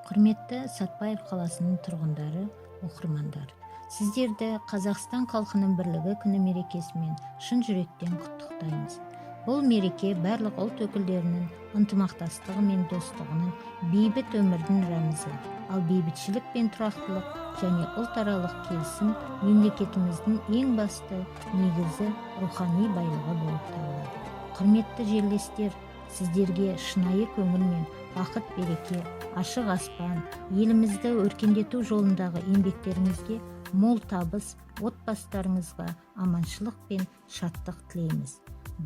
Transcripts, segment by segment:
Құрметті Сатпаев қаласының тұрғындары, оқырмандар, сіздерді Қазақстан халқының бірлігі күні мерекесімен шын жүректен құттықтаймыз. Бұл мереке барлық ұлт өкілдерінің ынтымақтастығы мен достығының, бейбіт өмірдің рәмізі, ал бейбітшілік пен тұрақтылық және ұлтаралық келісім мемлекетіміздің ең басты негізі, рухани байлығы болып табылады. Құрметті жерлестер, сіздерге шынайы көңілмен бақыт береке, ашық аспан, елімізді өркендету жолындағы еңбектеріңізге мол табыс, отбасыларыңызға аманшылық пен шаттық тілейміз.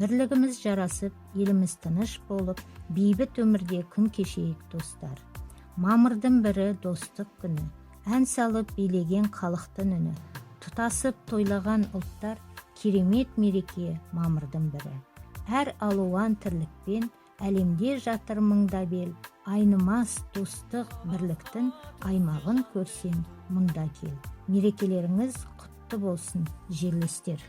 Бірлігіміз жарасып, еліміз тыныш болып, бейбіт өмірде күн кешейік достар. Мамырдың бірі достық күні, ән салып билеген халықтың үні, тұтасып тойлаған ұлттар, керемет мереке мамырдың бірі. Әр алуан тірлікпен әлемде жатыр мыңда бел, айнымас достық бірліктің аймағын көрсең мұнда кел. Мерекелеріңіз құтты болсын, жерлестер.